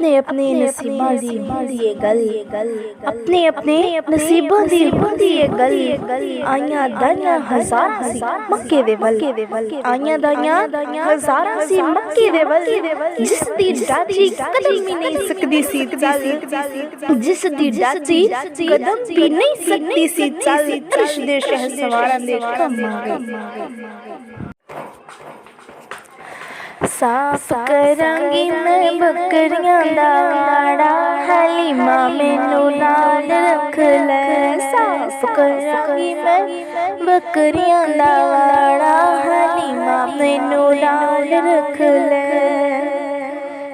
अपने अपने नसीबां दी हुंदी ए गल, अपने अपने नसीबां दी हुंदी ए गल। आइयां दाइयां हज़ारां सी मक्के दे वल, आइयां दाइयां हज़ारां सी मक्के दे वल। जिस दी डाची कदम भी नहीं सकदी सी चल, जिस दी डाची कदम भी नहीं सकदी सी चल, अर्श दे शहसवारां दे कम आ गए। साफ करांगी मैं बकरियां दा वाड़ा, हलीमा मैनू नाल रख ले। साफ करांगी मैं बकरियां दा वाड़ा, हलीमा मैनू नाल रख ले।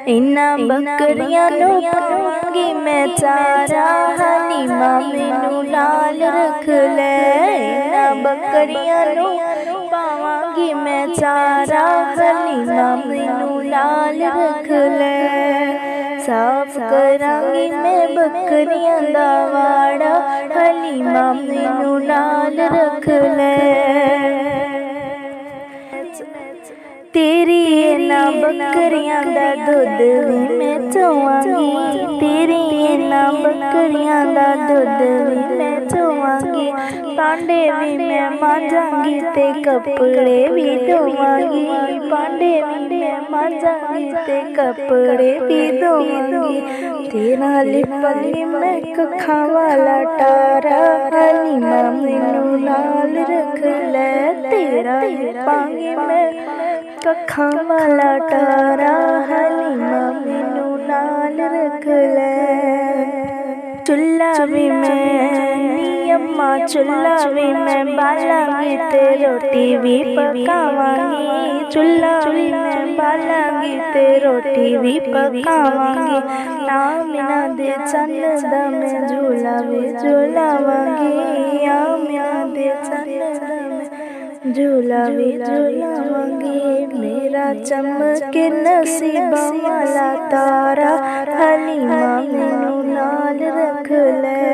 इन्ना बकरियां नू पावांगी मैं चारा, हलीमा मैनू नाल रख ले। इन्ना बकरियां नू पावांगी मैं चारा, हलीमा मैनू नाल रख ले। साफ करांगी मैं बकरियां दा वाड़ा, हलीमा मैनू नाल रख ले। तेरी इन्ना बकरियां दा दुध भी मैं चोवांगी, तेरी इन्ना बकरियां दा दुध भी मैं चोवांगी। भांडे भी मैं मांजांगी ते कपड़े भी धोवांगी, भांडे भी मैं मांजांगी ते कपड़े भी धोवांगी। तेरा लिपांगी मैं कखां वाला टारा, हलीमा मैनू नाल रख ले। तेरा लिपांगी मैं कखां वाला टारा, हलीमा मैनू नाल रख ले। चुल्ला भी मैं नी अम्मा, चुल्ला भी मैं बालांगी ते रोटी भी पकावांगी। चुल्ला भी मैं बालांगी ते रोटी भी पकावांगी। आमिना दे चन्न दा मैं झूला भी झूलावांगी, आमिना दे चन्न दा मैं झूला भी झूलावांगी। मेरा चमके नसीबां वाला तारा, हलीमा मैनू नाल रख ले।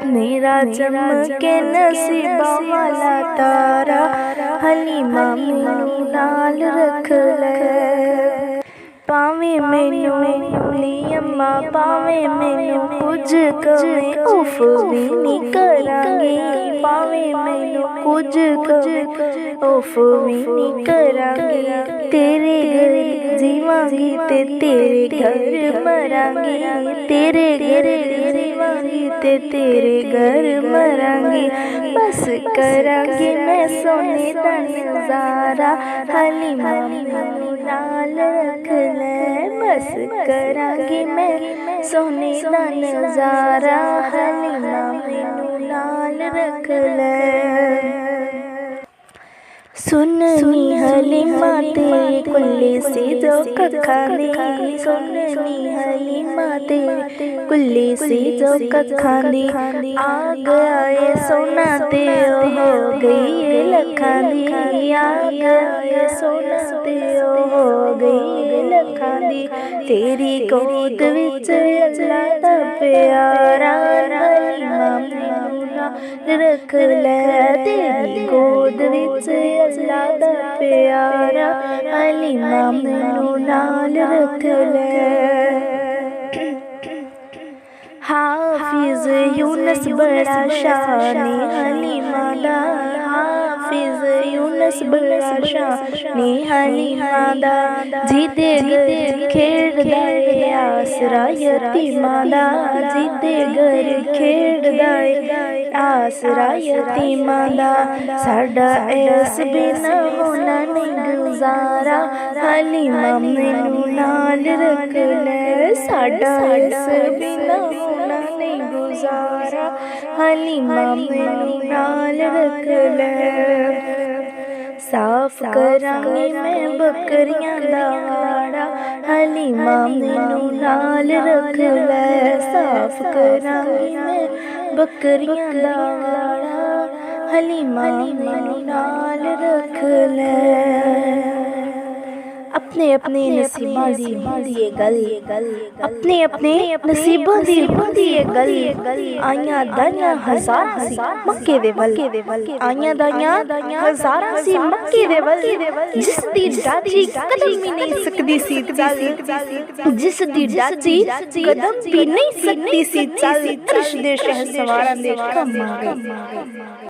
मेरा चमके नसीबां वाला तारा, हलीमा मैनू नाल रख ले। पावें मैनू नी अम्मा, पावें मैनू कुछ कवे उफ भी नी करांगी, पावें मैनू कुछ कवे उफ भी नी करांगी। तेरे घर जीवांगी ते तेरे घर मरांगी, तेरे घर जीवांगी ते तेरे घर मरांगी। बस करांगी मैं सोने दा नज़ारा, हलीमा मैनू नाल रख ले। बस करांगी मैं सोने दा नज़ारा, हलीमा मैनू नाल रख ले। सुननी हलीमा तेरी कुल्ली सी जो कखां दी, सुननी हलीमा तेरी कुल्ली सी जो कखां दी। आ गया ये सोना ते ओ हो गई लखां दी, आ गया ये सोना ते ओ हो गई लखां दी। तेरी गोद विच अल्लाह दा प्यारा, हलीमा मैनू नाल रख ले। तेरी गोद विच अल्लाह दा प्यारा, हलीमा मैनू नाल रख ले। हाफिज यूनुस बड़ा शानी हलीमा दा, हाफिज यूनुस बड़ा शानी हलीमा दा। जिदे घर खेड़दा ए आसरा यतीमां दा, जिदे घर खेड़दा ए आसरा यतीमां दा। साडा इस बिना होना नहीं गुजारा, हलीमा मैनू नाल रख ले। साडा इस बिना होना नहीं गुजारा, हलीमा मैनू नाल रख ले। साफ करांगी मैं बकरियां दा वाड़ा, हलीमा मैनू नाल रख ले। साफ करांगी मैं बकरियां दा वाड़ा, हलीमा मैनू नाल रख ले। अपने अपने नसीबां दी हुंदी ए गल, अपने अपने नसीबां दी हुंदी ए गल। आइयां दाइयां हज़ारां सी मक्के दे वल, आइयां दाइयां हज़ारां सी मक्के दे वल। जिस दी दादी कदम भी नहीं सकदी सी चल, जिस दी दादी कदम भी नहीं सकदी सी चल, अर्श दे शहसवारां दे कम आ गई।